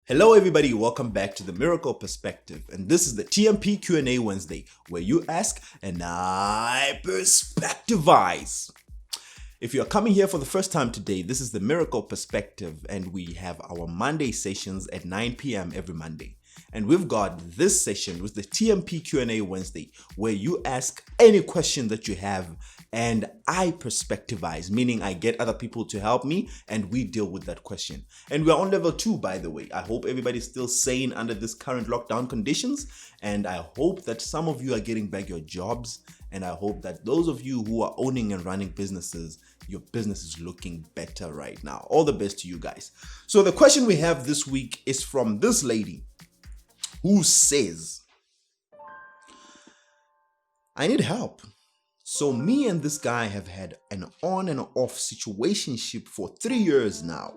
Hello everybody, welcome back to the Miracle Perspective, and this is the TMP Q&A Wednesday where you ask and I perspectivize. If you're coming here for the first time today, this is the Miracle Perspective and we have our Monday sessions at 9 p.m. every Monday. And we've got this session with the TMP Q&A Wednesday where you ask any question that you have and I perspectivize, meaning I get other people to help me and we deal with that question. And we're on level 2, by the way. I hope everybody's still sane under this current lockdown conditions. And I hope that some of you are getting back your jobs. And I hope that those of you who are owning and running businesses, your business is looking better right now. All the best to you guys. So the question we have this week is from this lady who says, I need help. So me and this guy have had an on and off situationship for 3 years now.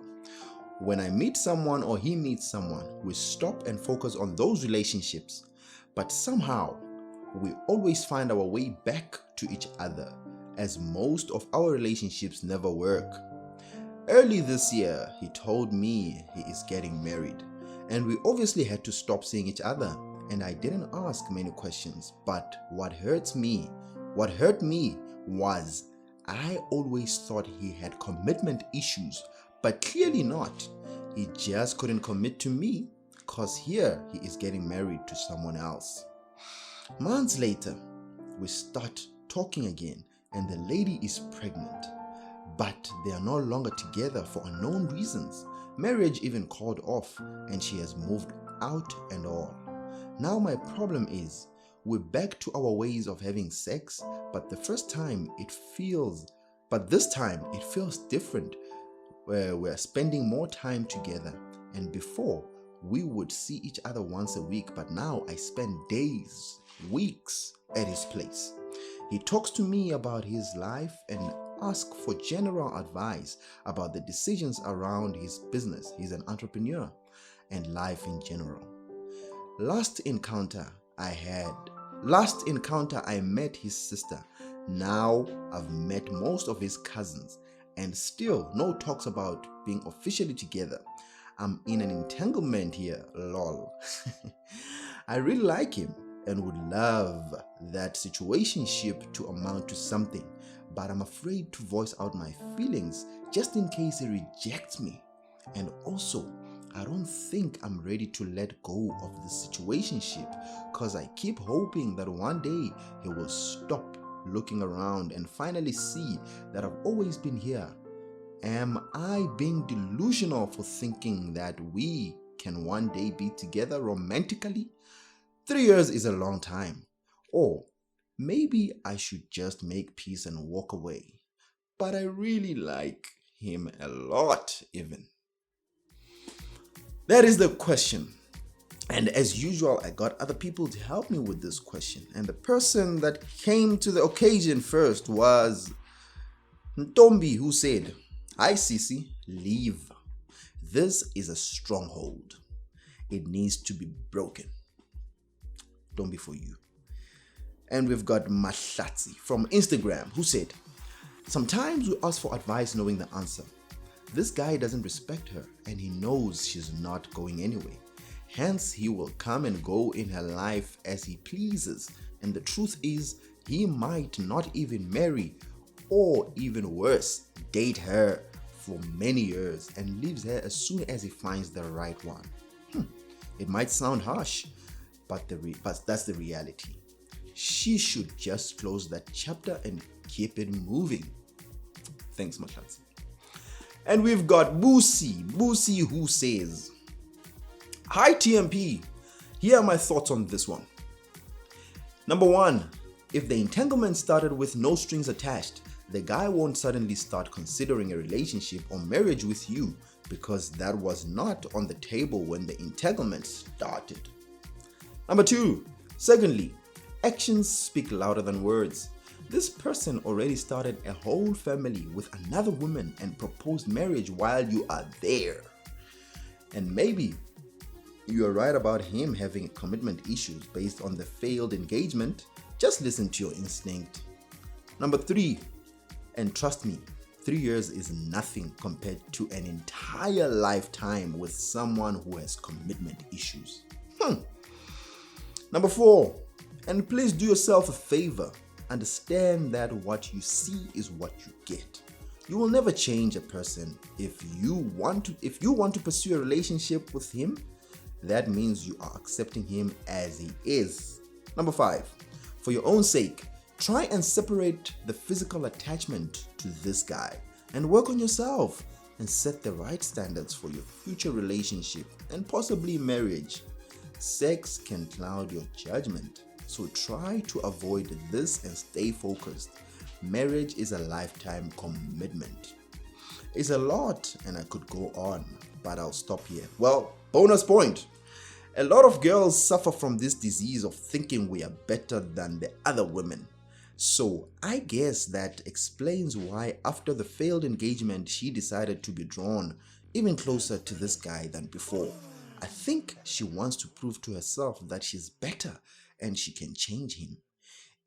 When I meet someone or he meets someone, we stop and focus on those relationships. But somehow, we always find our way back to each other, as most of our relationships never work. Early this year, he told me he is getting married, and we obviously had to stop seeing each other. And I didn't ask many questions, but what hurt me was I always thought he had commitment issues, but clearly not. He just couldn't commit to me because here he is getting married to someone else. Months later, we start talking again and the lady is pregnant, but they are no longer together for unknown reasons. Marriage even called off and she has moved out and all. Now my problem is, we're back to our ways of having sex, but this time it feels different, where we're spending more time together. And before, we would see each other once a week, but now I spend days, weeks at his place. He talks to me about his life and asks for general advice about the decisions around his business. He's an entrepreneur and life in general. Last encounter I met his sister. Now I've met most of his cousins and still no talks about being officially together. I'm in an entanglement here, lol. I really like him and would love that situationship to amount to something, but I'm afraid to voice out my feelings just in case he rejects me. And also, I don't think I'm ready to let go of the situationship because I keep hoping that one day he will stop looking around and finally see that I've always been here. Am I being delusional for thinking that we can one day be together romantically? 3 years is a long time. Or maybe I should just make peace and walk away. But I really like him a lot even. That is the question. And as usual, I got other people to help me with this question. And the person that came to the occasion first was Ntombi, who said, Hi Sisi, leave. This is a stronghold. It needs to be broken. Don't be for you. And we've got Mahlatsi from Instagram, who said, Sometimes we ask for advice knowing the answer. This guy doesn't respect her and he knows she's not going anyway. Hence, he will come and go in her life as he pleases. And the truth is, he might not even marry or even worse, date her for many years and leaves her as soon as he finds the right one. It might sound harsh, but that's the reality. She should just close that chapter and keep it moving. Thanks, Mahlatsi. And we've got Busi who says, Hi TMP, here are my thoughts on this one. Number 1, if the entanglement started with no strings attached, the guy won't suddenly start considering a relationship or marriage with you because that was not on the table when the entanglement started. Number 2, secondly, actions speak louder than words. This person already started a whole family with another woman and proposed marriage while you are there. And maybe you are right about him having commitment issues based on the failed engagement. Just listen to your instinct. Number 3, and trust me, 3 years is nothing compared to an entire lifetime with someone who has commitment issues. Number 4, and please do yourself a favor. Understand that what you see is what you get. You will never change a person. If you want to pursue a relationship with him, that means you are accepting him as he is. Number 5, for your own sake, try and separate the physical attachment to this guy and work on yourself and set the right standards for your future relationship and possibly marriage. Sex can cloud your judgment, so try to avoid this and stay focused. Marriage is a lifetime commitment. It's a lot and I could go on, but I'll stop here. Well, bonus point. A lot of girls suffer from this disease of thinking we are better than the other women. So I guess that explains why after the failed engagement, she decided to be drawn even closer to this guy than before. I think she wants to prove to herself that she's better and she can change him.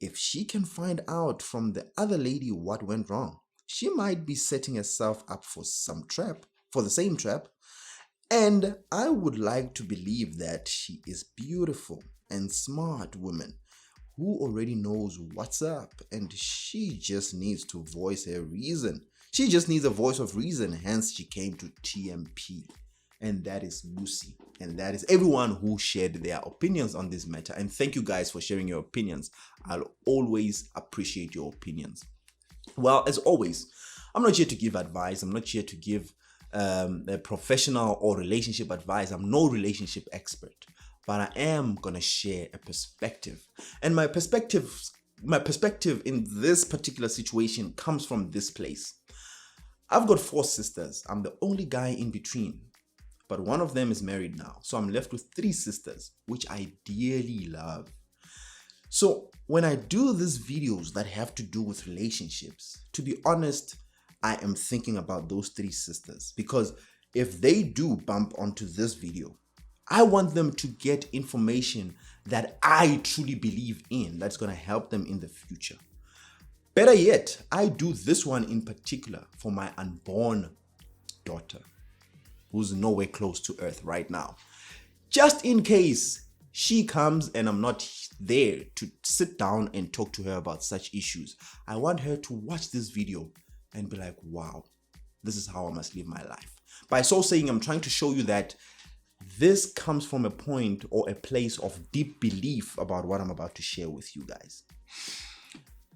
If she can find out from the other lady what went wrong, she might be setting herself up for the same trap. And I would like to believe that she is beautiful and smart woman who already knows what's up, and she just needs to voice her reason. She just needs a voice of reason, hence she came to TMP. And that is Lucy. And that is everyone who shared their opinions on this matter. And thank you guys for sharing your opinions. I'll always appreciate your opinions. Well, as always, I'm not here to give advice. I'm not here to give a professional or relationship advice. I'm no relationship expert, but I am going to share a perspective. And my perspective in this particular situation comes from this place. I've got 4 sisters. I'm the only guy in between, but one of them is married now. So I'm left with 3 sisters, which I dearly love. So when I do these videos that have to do with relationships, to be honest, I am thinking about those 3 sisters, because if they do bump onto this video, I want them to get information that I truly believe in that's going to help them in the future. Better yet, I do this one in particular for my unborn daughter, who's nowhere close to earth right now. Just in case she comes and I'm not there to sit down and talk to her about such issues, I want her to watch this video and be like, wow, this is how I must live my life. By so saying, I'm trying to show you that this comes from a point or a place of deep belief about what I'm about to share with you guys.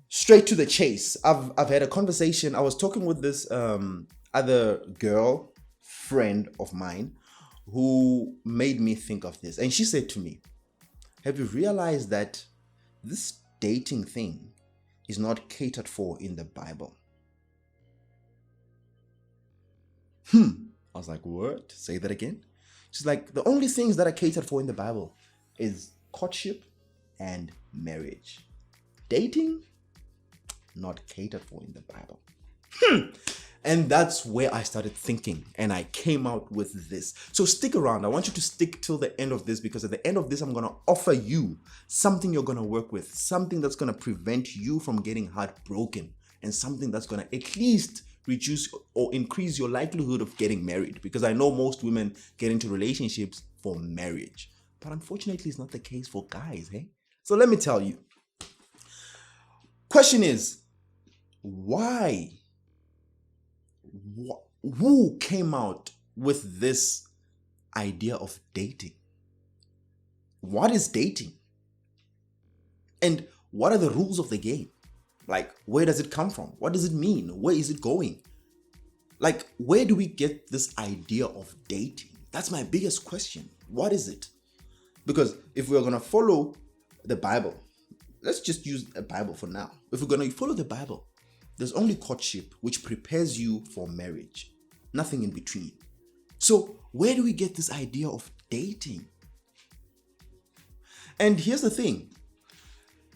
Straight to the chase. I've had a conversation. I was talking with this other girl friend of mine who made me think of this. And she said to me, have you realized that this dating thing is not catered for in the Bible? I was like, what? Say that again? She's like, the only things that are catered for in the Bible is courtship and marriage. Dating, not catered for in the Bible. And that's where I started thinking, and I came out with this. So stick around. I want you to stick till the end of this, because at the end of this, I'm going to offer you something you're going to work with, something that's going to prevent you from getting heartbroken, and something that's going to at least reduce or increase your likelihood of getting married, because I know most women get into relationships for marriage, but unfortunately it's not the case for guys. Hey, so let me tell you. Question is, why? Who came out with this idea of dating? What is dating? And what are the rules of the game? Like, where does it come from? What does it mean? Where is it going? Like, where do we get this idea of dating? That's my biggest question. What is it? Because if we're going to follow the Bible, let's just use a Bible for now. If we're going to follow the Bible, there's only courtship, which prepares you for marriage. Nothing in between. So where do we get this idea of dating? And here's the thing.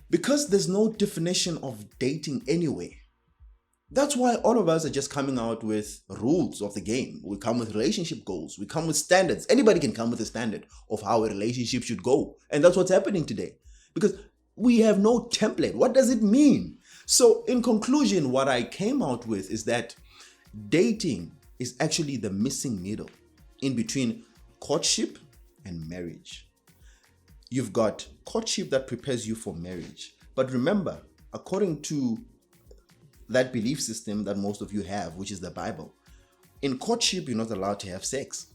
Because there's no definition of dating anyway, that's why all of us are just coming out with rules of the game. We come with relationship goals. We come with standards. Anybody can come with a standard of how a relationship should go. And that's what's happening today. Because we have no template. What does it mean? So in conclusion, what I came out with is that Dating is actually the missing middle in between courtship and marriage. You've got courtship that prepares you for marriage. But remember, according to that belief system that most of you have, which is the Bible, in courtship, you're not allowed to have sex.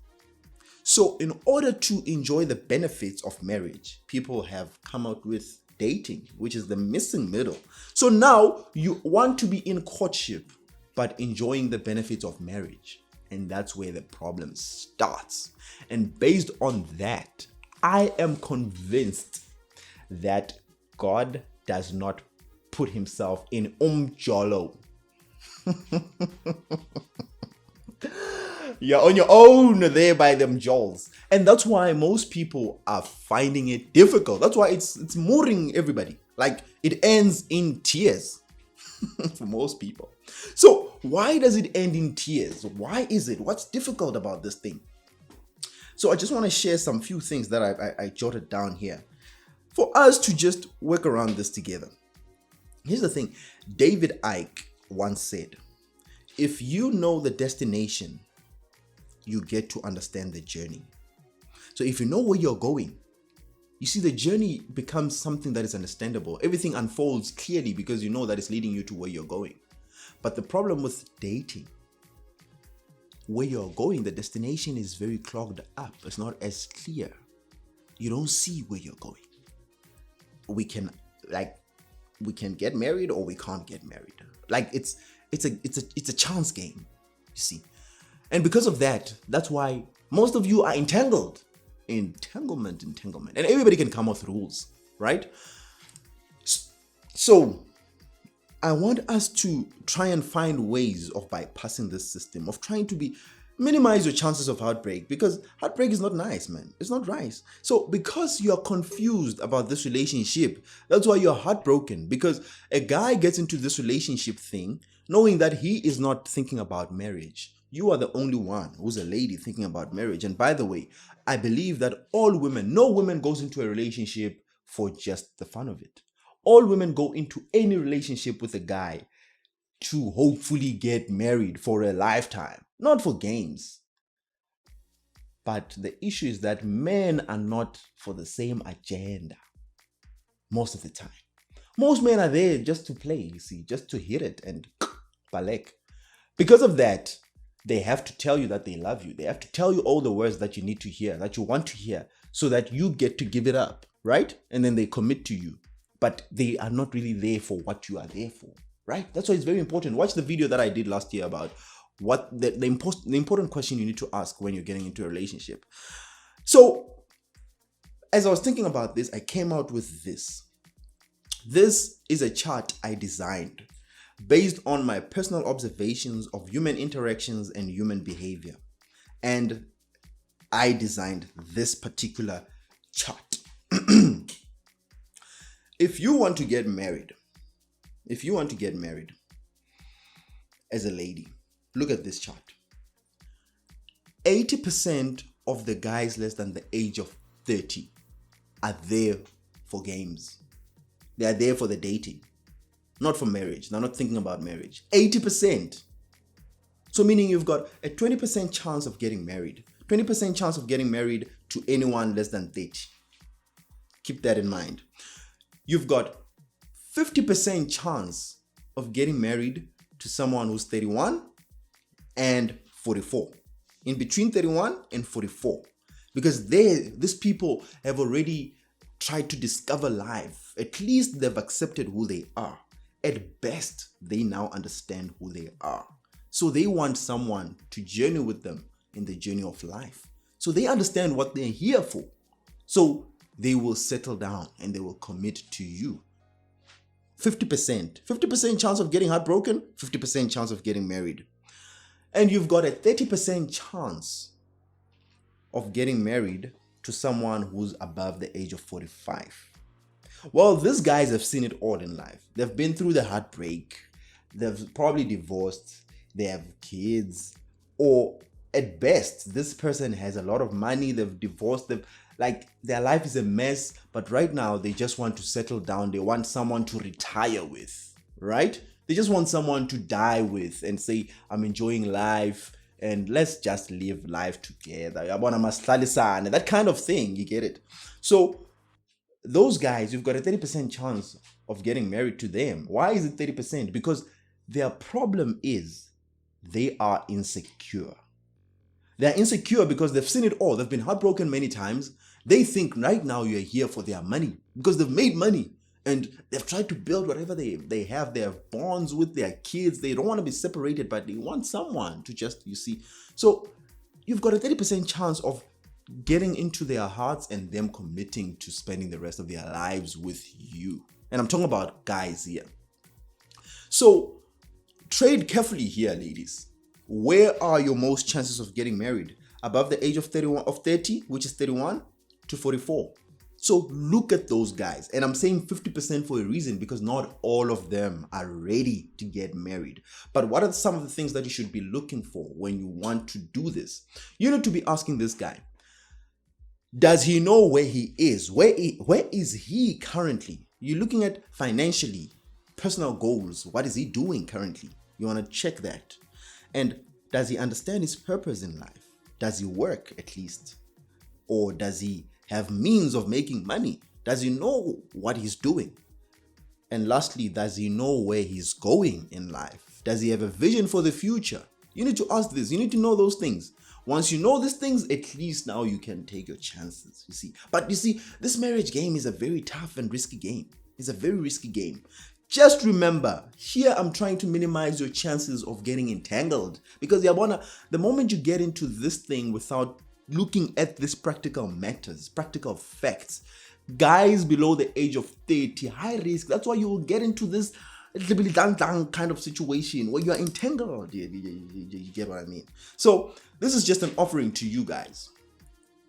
So in order to enjoy the benefits of marriage, people have come out with dating, which is the missing middle. So now you want to be in courtship, but enjoying the benefits of marriage. And that's where the problem starts. And based on that, I am convinced that God does not put himself in umjolo. You're on your own there by them jawls. And that's why most people are finding it difficult. That's why it's mooring everybody. Like, it ends in tears for most people. So why does it end in tears? Why is it? What's difficult about this thing? So I just want to share some few things that I jotted down here for us to just work around this together. Here's the thing. David Icke once said, if you know the destination, you get to understand the journey. So if you know where you're going, you see the journey becomes something that is understandable. Everything unfolds clearly because you know that it's leading you to where you're going. But the problem with dating, where you're going, the destination is very clogged up. It's not as clear. You don't see where you're going. We can get married or we can't get married. Like it's a chance game, you see. And because of that, that's why most of you are entangled. Entanglement. And everybody can come with rules, right? So I want us to try and find ways of bypassing this system, of trying to minimize your chances of heartbreak, because heartbreak is not nice, man. It's not nice. So because you're confused about this relationship, that's why you're heartbroken, because a guy gets into this relationship thing knowing that he is not thinking about marriage. You are the only one who's a lady thinking about marriage. And by the way, I believe that no woman goes into a relationship for just the fun of it. All women go into any relationship with a guy to hopefully get married for a lifetime, not for games. But the issue is that men are not for the same agenda most of the time. Most men are there just to play, you see, just to hit it and balek. Because of that, they have to tell you that they love you. They have to tell you all the words that you need to hear, that you want to hear, so that you get to give it up, right? And then they commit to you. But they are not really there for what you are there for, right? That's why it's very important. Watch the video that I did last year about what the important question you need to ask when you're getting into a relationship. So as I was thinking about this, I came out with this. This is a chart I designed based on my personal observations of human interactions and human behavior. And I designed this particular chart. If you want to get married as a lady, look at this chart. 80% of the guys less than the age of 30 are there for games. They are there for the dating, not for marriage. They're not thinking about marriage. 80%. So meaning you've got a 20% chance of getting married. 20% chance of getting married to anyone less than 30. Keep that in mind. You've got 50% chance of getting married to someone who's 31 and 44. In between 31 and 44. Because these people have already tried to discover life. At least they've accepted who they are. At best, they now understand who they are. So they want someone to journey with them in the journey of life. So they understand what they're here for. So they will settle down and they will commit to you. 50%. 50% chance of getting heartbroken, 50% chance of getting married. And you've got a 30% chance of getting married to someone who's above the age of 45. Well, these guys have seen it all in life. They've been through the heartbreak. They've probably divorced. They have kids. Or at best, this person has a lot of money. They've divorced them. Like, their life is a mess. But right now, they just want to settle down. They want someone to retire with. Right? They just want someone to die with and say, I'm enjoying life and let's just live life together. Yabona masihlalisane, that kind of thing, you get it? So those guys, you've got a 30% chance of getting married to them. Why is it 30%? Because their problem is they are insecure. They're insecure because they've seen it all. They've been heartbroken many times. They think right now you're here for their money because they've made money and they've tried to build whatever they have. They have bonds with their kids. They don't want to be separated, but they want someone to just, you see. So you've got a 30% chance of getting into their hearts and them committing to spending the rest of their lives with you. And I'm talking about guys here. So trade carefully here, ladies. Where are your most chances of getting married? Above the age of 30, which is 31 to 44. So look at those guys. And I'm saying 50% for a reason, because not all of them are ready to get married. But what are some of the things that you should be looking for when you want to do this? You need to be asking this guy, does he know where he is? Where is he currently? You're looking at financially, personal goals. What is he doing currently? You want to check that. And does he understand his purpose in life? Does he work at least? Or does he have means of making money? Does he know what he's doing? And lastly, does he know where he's going in life? Does he have a vision for the future? You need to ask this. You need to know those things. Once you know these things, at least now you can take your chances, you see. But you see, this marriage game is a very tough and risky game. It's a very risky game. Just remember, here I'm trying to minimize your chances of getting entangled. Because the moment you get into this thing without looking at these practical matters, practical facts, guys below the age of 30, high risk, that's why you will get into this kind of situation where you are entangled. You get what I mean? So this is just an offering to you guys.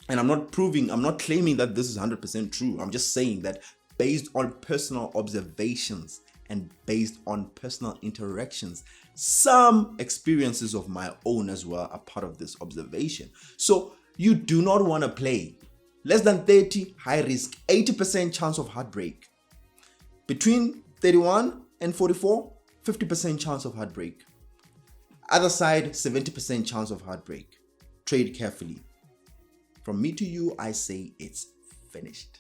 And I'm not claiming that this is 100% true. I'm just saying that based on personal observations and based on personal interactions, some experiences of my own as well are part of this observation. So you do not want to play. Less than 30, high risk, 80% chance of heartbreak. Between 31 and 44, 50% chance of heartbreak. Other side, 70% chance of heartbreak. Trade carefully. From me to you, I say it's finished.